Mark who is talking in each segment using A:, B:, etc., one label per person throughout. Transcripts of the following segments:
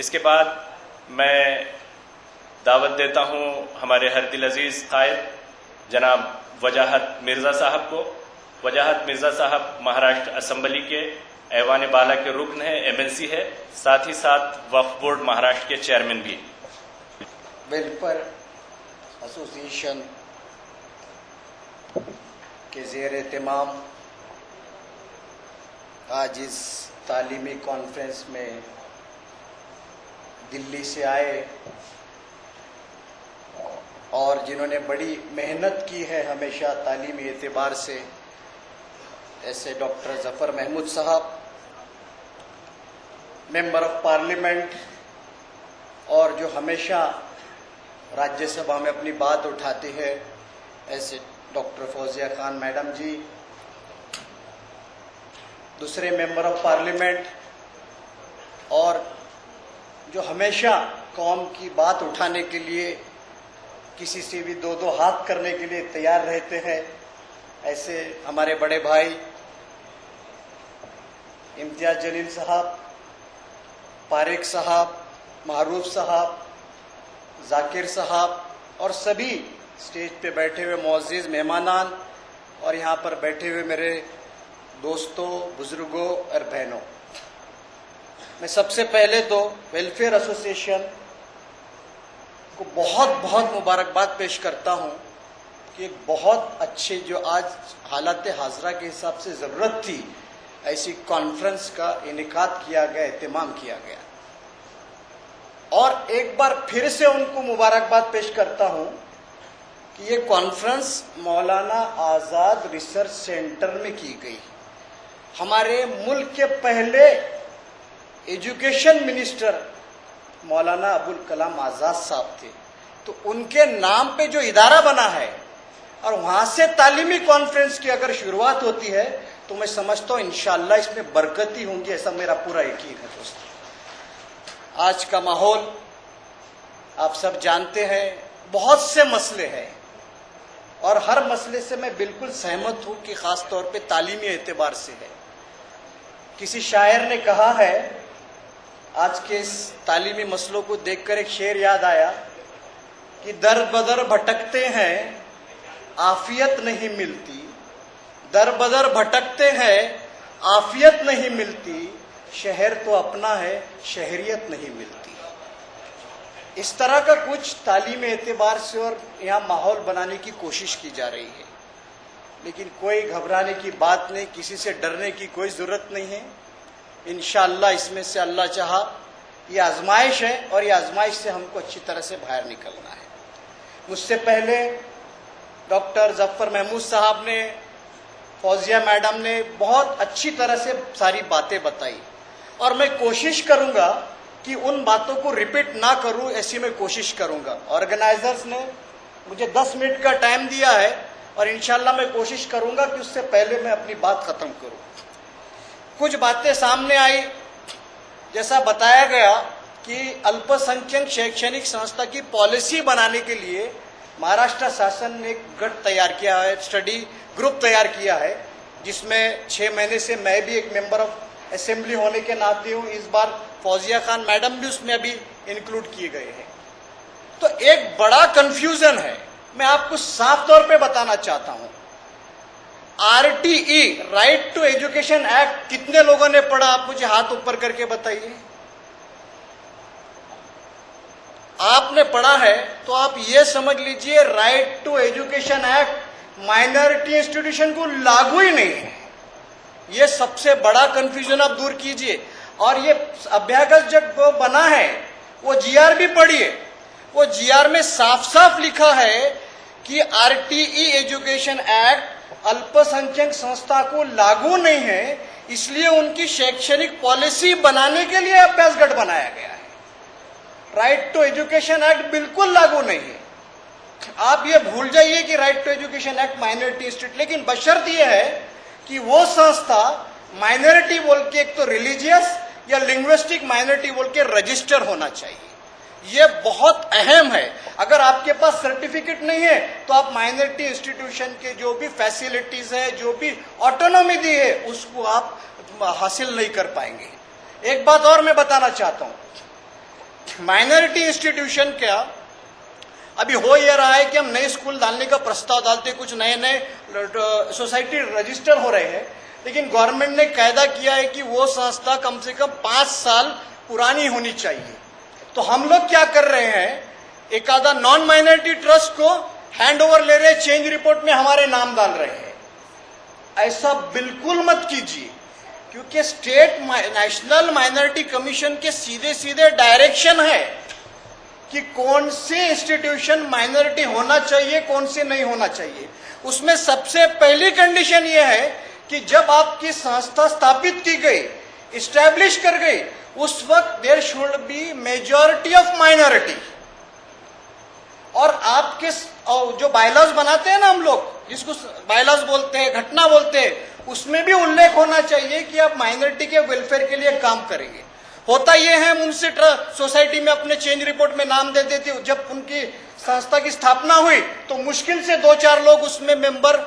A: इसके बाद मैं दावत देता हूं हमारे हर दिल अजीज कायद जनाब वजाहत मिर्जा साहब को। वजाहत मिर्जा साहब महाराष्ट्र असेंबली के ऐवान बाला के रुकन है, एमएलसी है, साथ ही साथ वक्फ बोर्ड महाराष्ट्र के चेयरमैन भी।
B: वेलफेयर एसोसिएशन के ज़ेर एहतमाम आज इस तालीमी कॉन्फ्रेंस में दिल्ली से आए और जिन्होंने बड़ी मेहनत की है हमेशा तालीमी एतबार से, ऐसे डॉक्टर जफर महमूद साहब, मेंबर ऑफ पार्लियामेंट, और जो हमेशा राज्यसभा में अपनी बात उठाते हैं ऐसे डॉक्टर फौजिया खान मैडम जी, दूसरे मेंबर ऑफ पार्लियामेंट, और जो हमेशा कौम की बात उठाने के लिए किसी से भी दो दो हाथ करने के लिए तैयार रहते हैं, ऐसे हमारे बड़े भाई इम्तियाज जलील साहब, पारेख साहब, मारूफ साहब, जाकिर साहब और सभी स्टेज पे बैठे हुए मुअज़्ज़िज़ मेहमानान और यहाँ पर बैठे हुए मेरे दोस्तों, बुजुर्गों और बहनों, मैं सबसे पहले तो वेलफेयर एसोसिएशन को बहुत बहुत मुबारकबाद पेश करता हूँ कि एक बहुत अच्छे जो आज हालात हाजरा के हिसाब से ज़रूरत थी ऐसी कॉन्फ्रेंस का इनेकाद किया गया, एहतमाम किया गया, और एक बार फिर से उनको मुबारकबाद पेश करता हूँ कि ये कॉन्फ्रेंस मौलाना आज़ाद रिसर्च सेंटर में की गई। हमारे मुल्क के पहले एजुकेशन मिनिस्टर मौलाना अबुल कलाम आज़ाद साहब थे, तो उनके नाम पे जो इदारा बना है और वहाँ से तालीमी कॉन्फ्रेंस की अगर शुरुआत होती है तो मैं समझता हूँ इंशाअल्लाह इसमें बरकती होंगी, ऐसा मेरा पूरा यकीन है। दोस्तों, आज का माहौल आप सब जानते हैं, बहुत से मसले हैं और हर मसले से मैं बिल्कुल सहमत हूँ कि ख़ास तौर पे तालीमी एतबार से है। किसी शायर ने कहा है, आज के इस तालीमी मसलों को देखकर एक शेर याद आया कि दर बदर भटकते हैं आफियत नहीं मिलती, दर बदर भटकते हैं आफियत नहीं मिलती, शहर तो अपना है शहरियत नहीं मिलती। इस तरह का कुछ तालीम एतबार से और यहाँ माहौल बनाने की कोशिश की जा रही है, लेकिन कोई घबराने की बात नहीं, किसी से डरने की कोई ज़रूरत नहीं है। इंशाअल्लाह इसमें से अल्लाह चाहा ये आजमाइश है और ये आजमाइश से हमको अच्छी तरह से बाहर निकलना है। मुझसे पहले डॉक्टर जफर महमूद साहब ने, फौजिया मैडम ने बहुत अच्छी तरह से सारी बातें बताई और मैं कोशिश करूंगा कि उन बातों को रिपीट ना करूं, ऐसी मैं कोशिश करूंगा। ऑर्गेनाइजर्स ने मुझे 10 मिनट का टाइम दिया है और इंशाअल्लाह मैं कोशिश करूंगा कि उससे पहले मैं अपनी बात खत्म करूं। कुछ बातें सामने आई, जैसा बताया गया कि अल्पसंख्यक शैक्षणिक संस्था की पॉलिसी बनाने के लिए महाराष्ट्र शासन ने एक गठ तैयार किया है, स्टडी ग्रुप तैयार किया है, जिसमें 6 महीने से मैं भी एक मेंबर ऑफ असेंबली होने के नाते हूँ। इस बार फौजिया खान मैडम भी उसमें अभी इंक्लूड किए गए हैं। तो एक बड़ा कंफ्यूजन है, मैं आपको साफ तौर पे बताना चाहता हूँ। RTE, right to education act, कितने लोगों ने पढ़ा? आप मुझे हाथ ऊपर करके बताइए। आपने पढ़ा है तो आप ये समझ लीजिए right to education act minority institution को लागू ही नहीं है। ये सबसे बड़ा कंफ्यूजन आप दूर कीजिए। और ये अभ्यागत जब वो बना है, वो जीआर भी पढ़िए, वो जीआर में साफ साफ लिखा है कि आरटीई एजुकेशन एक्ट अल्पसंख्यक संस्था को लागू नहीं है, इसलिए उनकी शैक्षणिक पॉलिसी बनाने के लिए अभ्यास गठ बनाया गया है। राइट टू एजुकेशन एक्ट बिल्कुल लागू नहीं है। आप ये भूल जाइए कि right to education act minority institute, लेकिन बशर्त यह है कि वो संस्था माइनॉरिटी बोल के, एक तो रिलीजियस या लिंग्विस्टिक माइनॉरिटी बोल के रजिस्टर होना चाहिए। ये बहुत अहम है। अगर आपके पास सर्टिफिकेट नहीं है तो आप माइनॉरिटी इंस्टीट्यूशन के जो भी फैसिलिटीज है, जो भी ऑटोनॉमी दी है, उसको आप हासिल नहीं कर पाएंगे। एक बात और मैं बताना चाहता हूं माइनॉरिटी इंस्टीट्यूशन क्या, अभी हो यह रहा है कि हम नए स्कूल डालने का प्रस्ताव डालते, कुछ नए नए सोसाइटी रजिस्टर हो रहे हैं, लेकिन गवर्नमेंट ने कायदा किया है कि वो संस्था कम से कम 5 साल पुरानी होनी चाहिए। तो हम लोग क्या कर रहे हैं, एक आधा नॉन माइनॉरिटी ट्रस्ट को हैंड ओवर ले रहे, चेंज रिपोर्ट में हमारे नाम डाल रहे हैं। ऐसा बिल्कुल मत कीजिए, क्योंकि स्टेट नेशनल माइनॉरिटी कमीशन के सीधे सीधे डायरेक्शन है कि कौन से इंस्टीट्यूशन माइनॉरिटी होना चाहिए, कौन से नहीं होना चाहिए। उसमें सबसे पहली कंडीशन यह है कि जब आपकी संस्था स्थापित की गई, इस्टेब्लिश कर गई, उस वक्त there should be majority of minority. और आपके जो बायलॉज बनाते हैं ना हम लोग, जिसको बायलॉज बोलते हैं, घटना बोलते हैं, उसमें भी उल्लेख होना चाहिए कि आप माइनॉरिटी के वेलफेयर के लिए काम करेंगे। होता यह है, हम उनसे सोसाइटी में अपने चेंज रिपोर्ट में नाम दे देते। जब उनकी संस्था की स्थापना हुई तो मुश्किल से 2-4 लोग उसमें मेंबर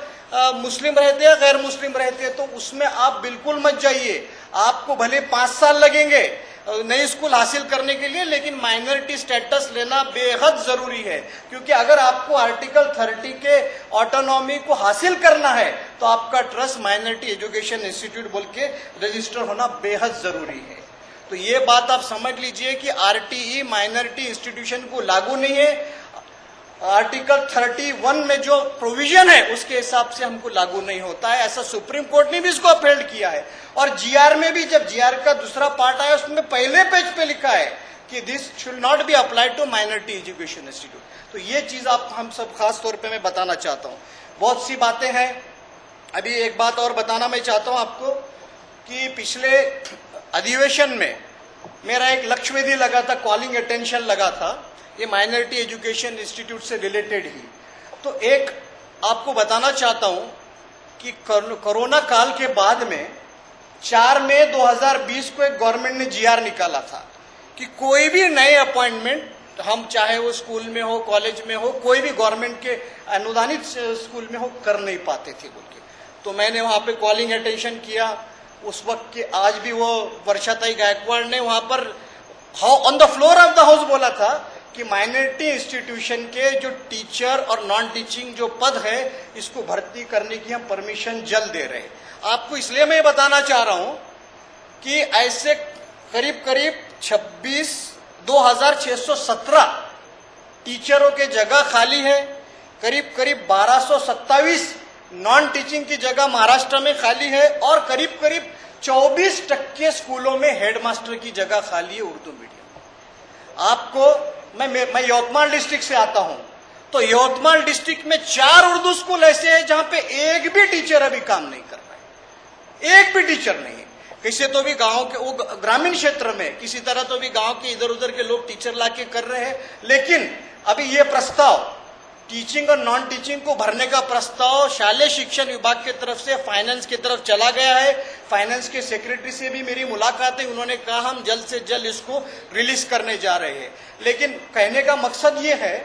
B: मुस्लिम रहते हैं, गैर मुस्लिम रहते हैं। तो उसमें आप बिल्कुल मत जाइए। आपको भले 5 साल लगेंगे नई स्कूल हासिल करने के लिए, लेकिन माइनॉरिटी स्टेटस लेना बेहद जरूरी है, क्योंकि अगर आपको आर्टिकल 30 के ऑटोनॉमी को हासिल करना है तो आपका ट्रस्ट माइनॉरिटी एजुकेशन इंस्टीट्यूट बोल के रजिस्टर होना बेहद जरूरी है। तो ये बात आप समझ लीजिए कि आरटीई माइनॉरिटी इंस्टीट्यूशन को लागू नहीं है। आर्टिकल 31 में जो प्रोविजन है उसके हिसाब से हमको लागू नहीं होता है। ऐसा सुप्रीम कोर्ट ने भी इसको अपील किया है। और जीआर में भी, जब जीआर का दूसरा पार्ट आया, उसमें पहले पेज पे लिखा है कि this should not be applied to minority education institute. तो ये चीज आप हम सब खास तौर पे मैं बताना चाहता हूँ। बहुत सी बातें हैं। अभी एक बात और बताना मैं चाहता हूँ आपको कि पिछले अधिवेशन में मेरा एक लक्ष्य विधि लगा था, कॉलिंग अटेंशन लगा था, ये माइनॉरिटी एजुकेशन इंस्टीट्यूट से रिलेटेड ही। तो एक आपको बताना चाहता हूं कि कोरोना काल के बाद में 4 मई 2020 को एक गवर्नमेंट ने जीआर निकाला था कि कोई भी नए अपॉइंटमेंट, हम चाहे वो स्कूल में हो, कॉलेज में हो, कोई भी गवर्नमेंट के अनुदानित स्कूल में हो, कर नहीं पाते थे बोल के। तो मैंने वहां पे कॉलिंग अटेंशन किया। उस वक्त के आज भी वो वर्षाताई गायकवाड़ ने वहां पर on the floor of the house बोला था कि माइनॉरिटी इंस्टीट्यूशन के जो टीचर और नॉन टीचिंग जो पद है, इसको भर्ती करने की हम परमिशन जल्द दे रहे हैं। आपको इसलिए मैं बताना चाह रहा हूं कि ऐसे करीब 26,617 टीचरों के जगह खाली है। करीब 1227 नॉन टीचिंग की जगह महाराष्ट्र में खाली है। और करीब 24% स्कूलों में हेडमास्टर की जगह खाली है उर्दू मीडियम। आपको मैं यवतमाल डिस्ट्रिक्ट से आता हूं, तो यवतमाल डिस्ट्रिक्ट में 4 उर्दू स्कूल ऐसे हैं जहां पे एक भी टीचर अभी काम नहीं कर रहा है, एक भी टीचर नहीं है। किसी तो भी गांव के, वो ग्रामीण क्षेत्र में किसी तरह तो भी गांव के इधर उधर के लोग टीचर लाके कर रहे हैं। लेकिन अभी ये प्रस्ताव टीचिंग और नॉन टीचिंग को भरने का प्रस्ताव शालेय शिक्षण विभाग की तरफ से फाइनेंस की तरफ चला गया है। फाइनेंस के सेक्रेटरी से भी मेरी मुलाकात है, उन्होंने कहा हम जल्द से जल्द इसको रिलीज करने जा रहे हैं। लेकिन कहने का मकसद ये है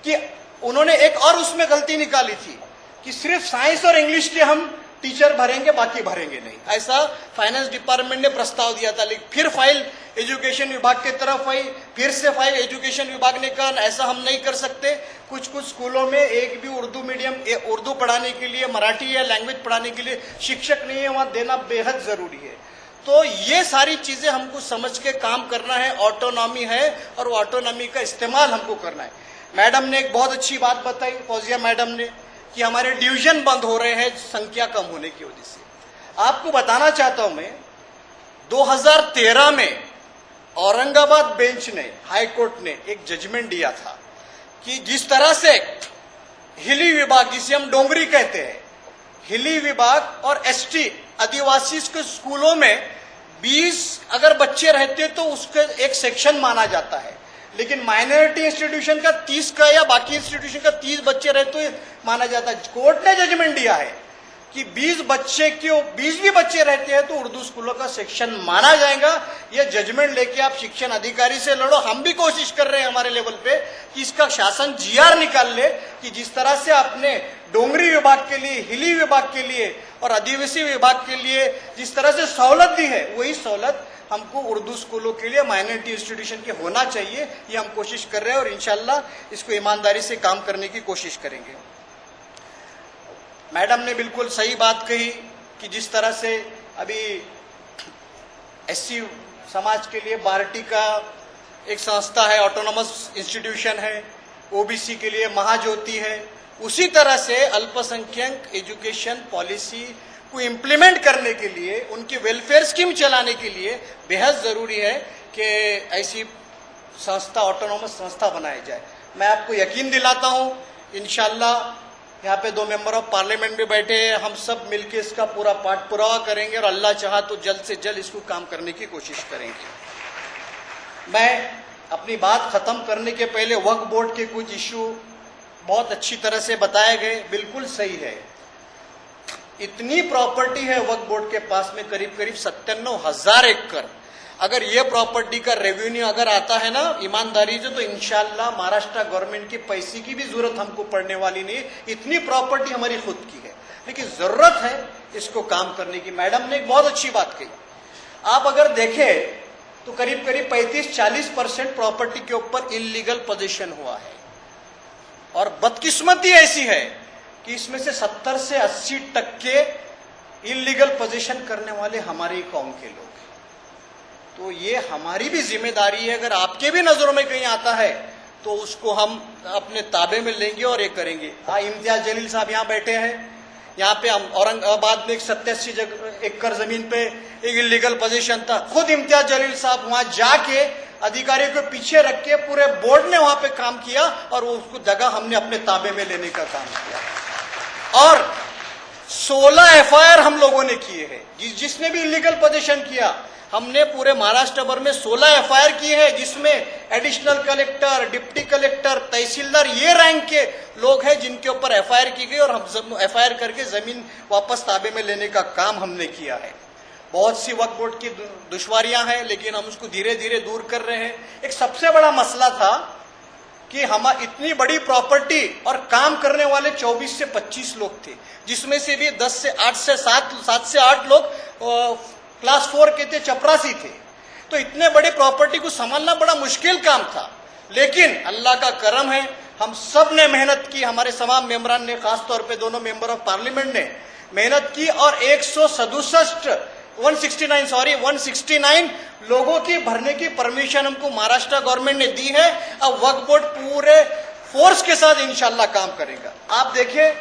B: कि उन्होंने एक और उसमें गलती निकाली थी कि सिर्फ साइंस और इंग्लिश के हम टीचर भरेंगे, बाकी भरेंगे नहीं, ऐसा फाइनेंस डिपार्टमेंट ने प्रस्ताव दिया था। लेकिन फिर फाइल एजुकेशन विभाग की तरफ आई, फिर से फाइल एजुकेशन विभाग ने कहा ऐसा हम नहीं कर सकते। कुछ स्कूलों में एक भी उर्दू मीडियम, उर्दू पढ़ाने के लिए, मराठी या लैंग्वेज पढ़ाने के लिए शिक्षक नहीं है, वहां देना बेहद जरूरी है। तो ये सारी चीजें हमको समझ के काम करना है। ऑटोनॉमी है और वो ऑटोनॉमी का इस्तेमाल हमको करना है। मैडम ने एक बहुत अच्छी बात बताई, फौजिया मैडम ने, कि हमारे डिवीजन बंद हो रहे हैं संख्या कम होने की वजह से। आपको बताना चाहता हूं मैं, 2013 में औरंगाबाद बेंच ने, हाई कोर्ट ने एक जजमेंट दिया था कि जिस तरह से हिली विभाग, जिसे हम डोंगरी कहते हैं, हिली विभाग और एसटी आदिवासी के स्कूलों में 20 अगर बच्चे रहते तो उसका एक सेक्शन माना जाता है। लेकिन माइनॉरिटी इंस्टीट्यूशन का 30 का या बाकी इंस्टीट्यूशन का 30 बच्चे रहते तो माना जाता है। कोर्ट ने जजमेंट दिया है कि 20 भी बच्चे रहते हैं तो उर्दू स्कूलों का सेक्शन माना जाएगा। ये जजमेंट लेके आप शिक्षण अधिकारी से लड़ो। हम भी कोशिश कर रहे हैं हमारे लेवल पे कि इसका शासन जीआर निकाल ले कि जिस तरह से आपने डोंगरी विभाग के लिए, हिली विभाग के लिए और आदिवासी विभाग के लिए जिस तरह से सहूलत दी है, वही सहूलत हमको उर्दू स्कूलों के लिए माइनॉरिटी इंस्टीट्यूशन के होना चाहिए। ये हम कोशिश कर रहे हैं और इंशाल्लाह इसको ईमानदारी से काम करने की कोशिश करेंगे। मैडम ने बिल्कुल सही बात कही कि जिस तरह से अभी एससी समाज के लिए बार्टी का एक संस्था है, ऑटोनोमस इंस्टीट्यूशन है, ओबीसी के लिए महाज्योति है, उसी तरह से अल्पसंख्यक एजुकेशन पॉलिसी को इम्प्लीमेंट करने के लिए, उनकी वेलफेयर स्कीम चलाने के लिए बेहद जरूरी है कि ऐसी संस्था, ऑटोनोमस संस्था बनाई जाए। मैं आपको यकीन दिलाता हूं, इंशाल्लाह यहाँ पे 2 मेंबर ऑफ पार्लियामेंट भी बैठे हैं, हम सब मिलकर इसका पूरा पाठ पुरावा करेंगे और अल्लाह चाहा तो जल्द से जल्द इसको काम करने की कोशिश करेंगे। मैं अपनी बात खत्म करने के पहले वक्फ बोर्ड के कुछ इश्यू बहुत अच्छी तरह से बताए गए, बिल्कुल सही है। इतनी प्रॉपर्टी है वक्फ बोर्ड के पास में, करीब करीब 97,000 एकड़। अगर ये प्रॉपर्टी का रेवेन्यू अगर आता है ना ईमानदारी से, तो इंशाल्लाह महाराष्ट्र गवर्नमेंट की पैसे की भी जरूरत हमको पड़ने वाली नहीं। इतनी प्रॉपर्टी हमारी खुद की है, लेकिन जरूरत है इसको काम करने की। मैडम ने एक बहुत अच्छी बात कही, आप अगर देखें तो करीब करीब 35-40% प्रॉपर्टी के ऊपर इलीगल पोजीशन हुआ है, और बदकिस्मती ऐसी है कि इसमें से 70 से 80% इलीगल पोजीशन करने वाले हमारे कौम के लोग हैं। तो ये हमारी भी जिम्मेदारी है, अगर आपके भी नजरों में कहीं आता है तो उसको हम अपने ताबे में लेंगे और ये करेंगे। इम्तियाज जलील साहब यहाँ बैठे हैं, यहाँ पे औरंगाबाद में एक 87 एकड़ जमीन पे एक इलीगल पोजीशन था, खुद इम्तियाज जलील साहब वहां जाके अधिकारियों को पीछे रख के पूरे बोर्ड ने वहां पे काम किया और उसको जगह हमने अपने ताबे में लेने का काम किया। और 16 एफआईआर हम लोगों ने किए हैं, जिसने भी इलीगल पोजीशन किया हमने पूरे महाराष्ट्र भर में 16 एफआईआर किए हैं, जिसमें एडिशनल कलेक्टर, डिप्टी कलेक्टर, तहसीलदार ये रैंक के लोग हैं जिनके ऊपर एफआईआर की गई, और हम एफआईआर करके जमीन वापस ताबे में लेने का काम हमने किया है। बहुत सी वक्फ बोर्ड की दुश्वारियां हैं, लेकिन हम उसको धीरे धीरे दूर कर रहे हैं। एक सबसे बड़ा मसला था कि हम इतनी बड़ी प्रॉपर्टी और काम करने वाले 24 से 25 लोग थे, जिसमें से भी 7 से 8 लोग क्लास 4 के थे, चपरासी थे। तो इतने बड़े प्रॉपर्टी को संभालना बड़ा मुश्किल काम था, लेकिन अल्लाह का करम है, हम सब ने मेहनत की, हमारे तमाम मेंबरान ने, खासतौर पे दोनों मेंबर ऑफ पार्लियामेंट ने मेहनत की, और 169 लोगों की भरने की परमिशन हमको महाराष्ट्र गवर्नमेंट ने दी है। अब वक्फ बोर्ड पूरे फोर्स के साथ इंशाल्लाह काम करेगा। आप देखिए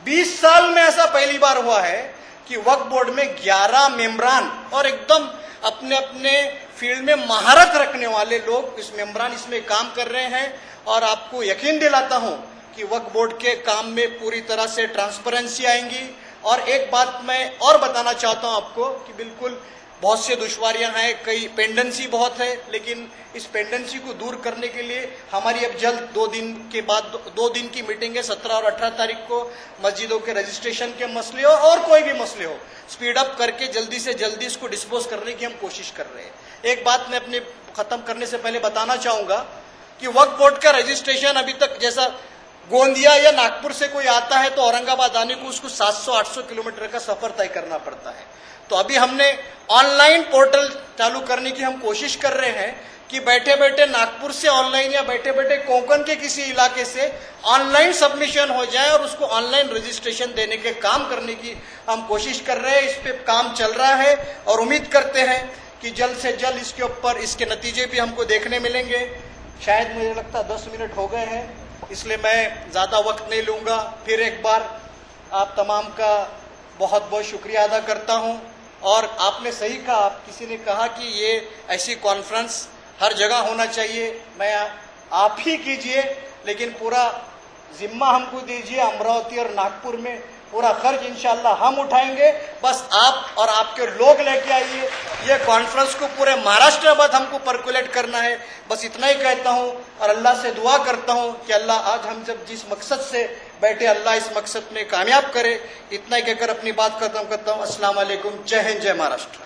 B: 20 साल में ऐसा पहली बार हुआ है कि वक्फ बोर्ड में 11 मेंबरान और एकदम अपने अपने फील्ड में महारत रखने वाले लोग इस मेंबरान इसमें काम कर रहे हैं। और आपको यकीन दिलाता हूं कि वक्फ बोर्ड के काम में पूरी तरह से ट्रांसपेरेंसी आएंगी। और एक बात मैं और बताना चाहता हूं आपको कि बिल्कुल बहुत से दुश्वारियां हैं, कई पेंडेंसी बहुत है, लेकिन इस पेंडेंसी को दूर करने के लिए हमारी अब जल्द 2 दिन के बाद 2 दिन की मीटिंग है, 17 और 18 तारीख को। मस्जिदों के रजिस्ट्रेशन के मसले हो और कोई भी मसले हो, स्पीड अप करके जल्दी से जल्दी इसको डिस्पोज करने की हम कोशिश कर रहे हैं। एक बात मैं अपने खत्म करने से पहले बताना चाहूंगा कि वक्फ बोर्ड का रजिस्ट्रेशन अभी तक, जैसा गोंदिया या नागपुर से कोई आता है तो औरंगाबाद आने को उसको 700-800 किलोमीटर का सफर तय करना पड़ता है। तो अभी हमने ऑनलाइन पोर्टल चालू करने की हम कोशिश कर रहे हैं कि बैठे बैठे नागपुर से ऑनलाइन या बैठे बैठे कोंकण के किसी इलाके से ऑनलाइन सबमिशन हो जाए और उसको ऑनलाइन रजिस्ट्रेशन देने के काम करने की हम कोशिश कर रहे हैं। इस पे काम चल रहा है और उम्मीद करते हैं कि जल्द से जल्द इसके ऊपर इसके नतीजे भी हमको देखने मिलेंगे। शायद मुझे लगता है 10 मिनट हो गए हैं, इसलिए मैं ज़्यादा वक्त नहीं लूँगा। फिर एक बार आप तमाम का बहुत बहुत शुक्रिया अदा करता हूँ। और आपने सही कहा, आप किसी ने कहा कि ये ऐसी कॉन्फ्रेंस हर जगह होना चाहिए। मैं आप ही कीजिए, लेकिन पूरा जिम्मा हमको दीजिए। अमरावती और नागपुर में पूरा खर्च इंशाल्लाह हम उठाएंगे, बस आप और आपके लोग लेके आइए। ये कॉन्फ्रेंस को पूरे महाराष्ट्र बाद हमको पर्कुलेट करना है, बस इतना ही कहता हूँ। और अल्लाह से दुआ करता हूँ कि अल्लाह आज हम जब जिस मकसद से बैठे, अल्लाह इस मकसद में कामयाब करे। इतना ही कहकर अपनी बात खत्म करता हूँ। अस्सलाम वालेकुम, जय हिंद, जय महाराष्ट्र।